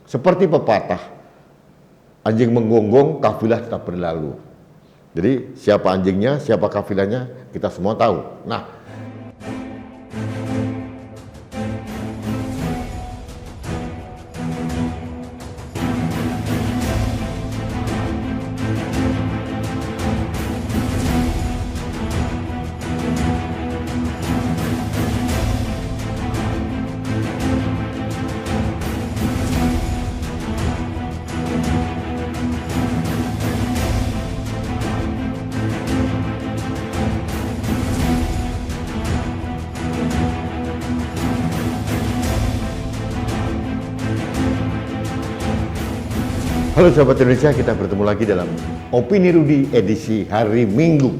Seperti pepatah, anjing menggonggong, kafilah tetap berlalu. Jadi siapa anjingnya, siapa kafilahnya, kita semua tahu. Nah, halo sahabat Indonesia, kita bertemu lagi dalam Opini Rudy edisi hari Minggu.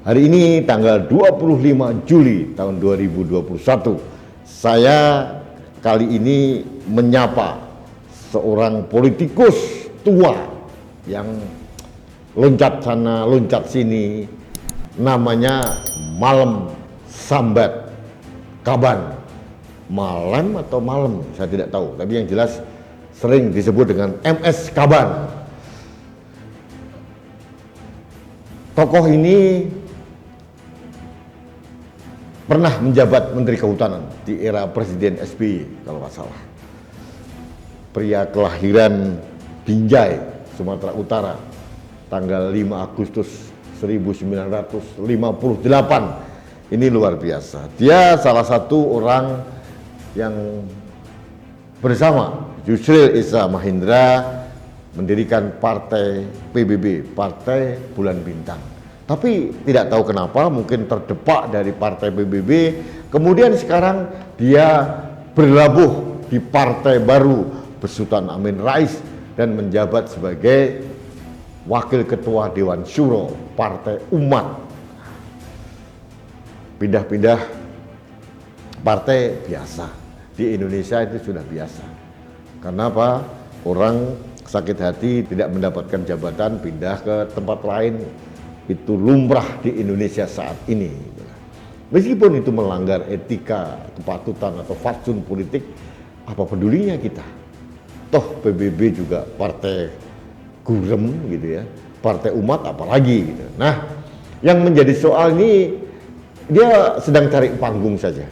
Hari ini tanggal 25 Juli tahun 2021. Saya kali ini menyapa seorang politikus tua yang loncat sana, loncat sini. Namanya Malem Sambat Kaban. Malam atau malam, saya tidak tahu. Tapi yang jelas sering disebut dengan MS Kaban. Tokoh ini pernah menjabat Menteri Kehutanan di era Presiden SBY kalau nggak salah. Pria kelahiran Binjai, Sumatera Utara, tanggal 5 Agustus 1958. Ini luar biasa. Dia salah satu orang yang bersama Yusril Iza Mahendra mendirikan partai PBB, Partai Bulan Bintang. Tapi tidak tahu kenapa, mungkin terdepak dari partai PBB, kemudian sekarang dia berlabuh di partai baru Besutan Amin Rais dan menjabat sebagai Wakil Ketua Dewan Syuro Partai Umat. Pindah-pindah partai biasa. Di Indonesia itu sudah biasa. Karena apa? Orang sakit hati tidak mendapatkan jabatan, pindah ke tempat lain. Itu lumrah di Indonesia saat ini. Meskipun itu melanggar etika, kepatutan atau fatsun politik, apa pedulinya kita? Toh PBB juga partai gurem gitu ya, partai umat apalagi gitu. Nah, yang menjadi soal ini dia sedang cari panggung saja.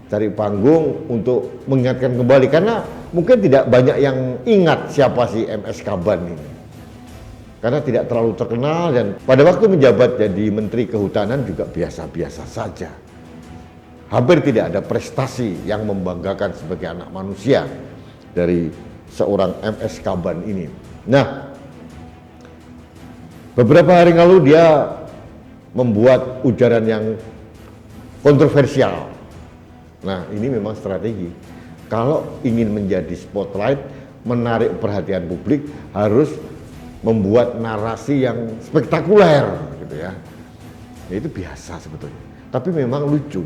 Cari panggung untuk mengingatkan kembali, karena mungkin tidak banyak yang ingat siapa sih MS Kaban ini, karena tidak terlalu terkenal dan pada waktu menjabat jadi Menteri Kehutanan juga biasa-biasa saja. Hampir tidak ada prestasi yang membanggakan sebagai anak manusia dari seorang MS Kaban ini. Nah, beberapa hari lalu dia membuat ujaran yang kontroversial. Nah, ini memang strategi. Kalau ingin menjadi spotlight, menarik perhatian publik, harus membuat narasi yang spektakuler gitu ya. Ya itu biasa sebetulnya. Tapi memang lucu.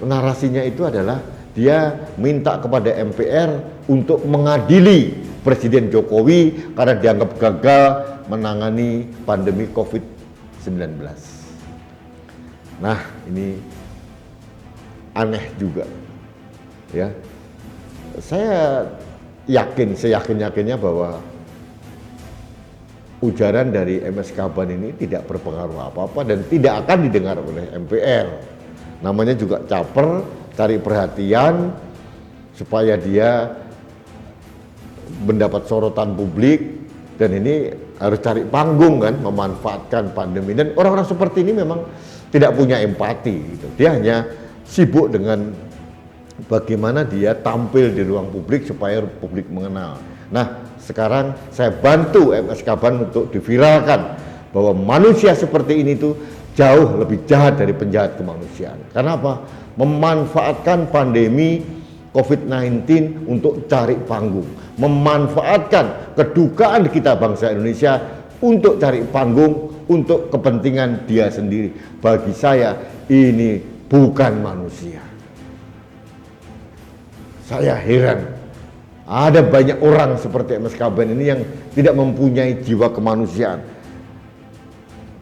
Narasinya itu adalah dia minta kepada MPR untuk mengadili Presiden Jokowi karena dianggap gagal menangani pandemi COVID-19. Nah, ini aneh juga ya. Saya yakin, seyakin-yakinnya bahwa ujaran dari MS Kaban ini tidak berpengaruh apa-apa dan tidak akan didengar oleh MPR. Namanya juga caper, cari perhatian supaya dia mendapat sorotan publik, dan ini harus cari panggung kan, memanfaatkan pandemi. Dan orang-orang seperti ini memang tidak punya empati gitu. Dia hanya sibuk dengan bagaimana dia tampil di ruang publik supaya publik mengenal. Nah, sekarang saya bantu MS Kaban untuk diviralkan bahwa manusia seperti ini tuh jauh lebih jahat dari penjahat kemanusiaan. Karena apa? Memanfaatkan pandemi COVID-19 untuk cari panggung, memanfaatkan kedukaan kita bangsa Indonesia untuk cari panggung untuk kepentingan dia sendiri. Bagi saya ini bukan manusia. Saya heran, ada banyak orang seperti MS Kaban ini yang tidak mempunyai jiwa kemanusiaan.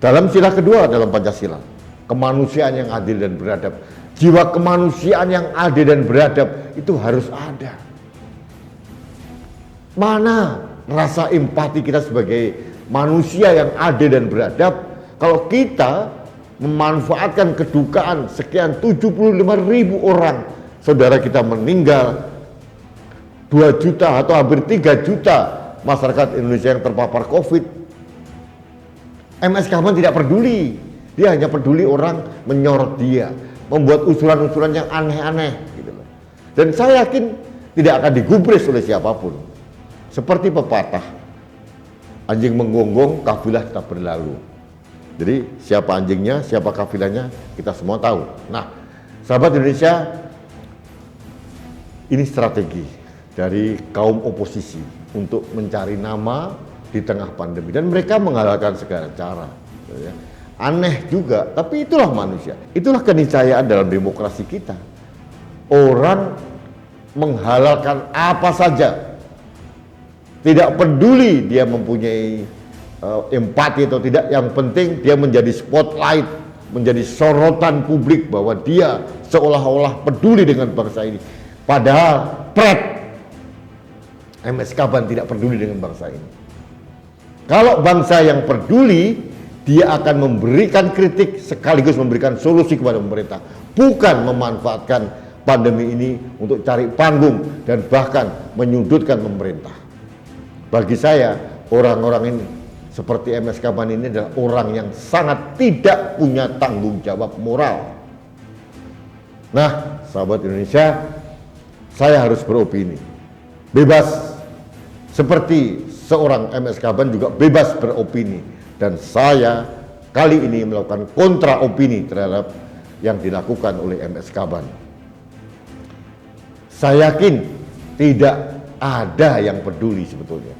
Dalam sila kedua dalam Pancasila, kemanusiaan yang adil dan beradab. Jiwa kemanusiaan yang adil dan beradab itu harus ada. Mana rasa empati kita sebagai manusia yang adil dan beradab kalau kita memanfaatkan kedukaan sekian 75.000 orang saudara kita meninggal, 2 juta atau hampir 3 juta masyarakat Indonesia yang terpapar COVID. MS Kaban tidak peduli, dia hanya peduli orang menyorot dia, membuat usulan-usulan yang aneh-aneh gitu loh. Dan saya yakin tidak akan digubris oleh siapapun. Seperti pepatah, anjing menggonggong, kafilah tetap berlalu. Jadi siapa anjingnya, siapa kafilahnya, kita semua tahu. Nah, sahabat Indonesia, ini strategi dari kaum oposisi untuk mencari nama di tengah pandemi. Dan mereka menghalalkan segala cara. Aneh juga, tapi itulah manusia. Itulah keniscayaan dalam demokrasi kita. Orang menghalalkan apa saja. Tidak peduli dia mempunyai empati atau tidak, yang penting dia menjadi spotlight, menjadi sorotan publik bahwa dia seolah-olah peduli dengan bangsa ini. Padahal MS Kaban tidak peduli dengan bangsa ini. Kalau bangsa yang peduli, dia akan memberikan kritik sekaligus memberikan solusi kepada pemerintah, bukan memanfaatkan pandemi ini untuk cari panggung dan bahkan menyudutkan pemerintah. Bagi saya, orang-orang ini seperti MS Kaban ini adalah orang yang sangat tidak punya tanggung jawab moral. Nah, sahabat Indonesia, saya harus beropini. Bebas, seperti seorang MS Kaban juga bebas beropini. Dan saya kali ini melakukan kontra opini terhadap yang dilakukan oleh MS Kaban. Saya yakin tidak ada yang peduli sebetulnya,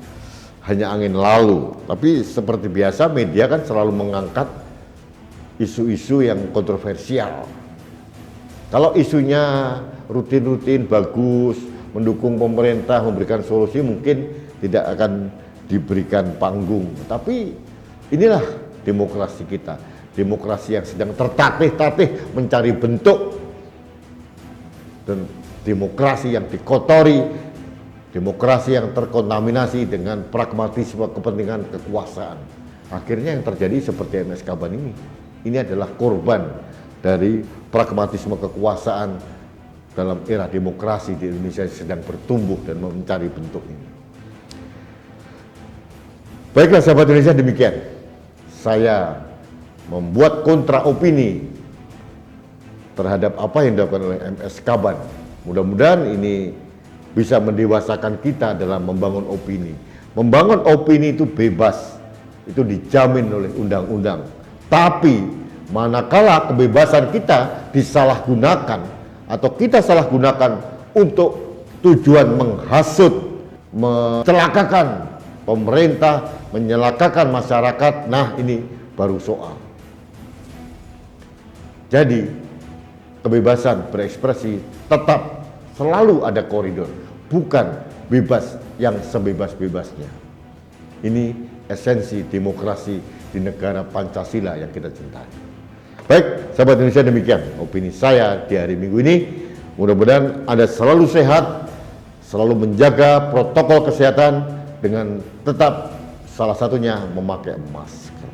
hanya angin lalu. Tapi seperti biasa media kan selalu mengangkat isu-isu yang kontroversial. Kalau isunya rutin-rutin bagus, mendukung pemerintah, memberikan solusi, mungkin tidak akan diberikan panggung. Tapi inilah demokrasi kita, demokrasi yang sedang tertatih-tatih mencari bentuk, dan demokrasi yang dikotori, demokrasi yang terkontaminasi dengan pragmatisme kepentingan kekuasaan. Akhirnya yang terjadi seperti MS Kaban ini. Ini adalah korban dari pragmatisme kekuasaan dalam era demokrasi di Indonesia yang sedang bertumbuh dan mencari bentuk ini. Baiklah sahabat Indonesia, demikian saya membuat kontra opini terhadap apa yang dilakukan oleh MS Kaban. Mudah-mudahan ini bisa mendewasakan kita dalam membangun opini. Membangun opini itu bebas, itu dijamin oleh undang-undang. Tapi manakala kebebasan kita disalahgunakan atau kita salah gunakan untuk tujuan menghasut, mencelakakan pemerintah, menyelakakan masyarakat, nah ini baru soal. Jadi kebebasan berekspresi tetap selalu ada koridor, bukan bebas yang sebebas-bebasnya. Ini esensi demokrasi di negara Pancasila yang kita cintai. Baik, sahabat Indonesia, demikian opini saya di hari Minggu ini. Mudah-mudahan Anda selalu sehat, selalu menjaga protokol kesehatan dengan tetap salah satunya memakai masker.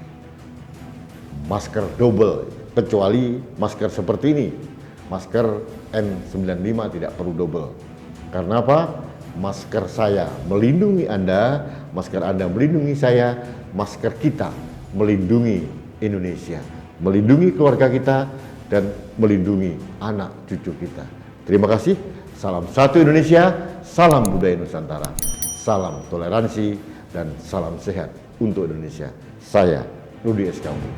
Masker double, kecuali masker seperti ini. Masker N95 tidak perlu double. Karena apa? Masker saya melindungi Anda, masker Anda melindungi saya, masker kita melindungi Indonesia, melindungi keluarga kita, dan melindungi anak cucu kita. Terima kasih. Salam satu Indonesia, salam budaya Nusantara, salam toleransi, dan salam sehat untuk Indonesia. Saya Rudi S. Kambu.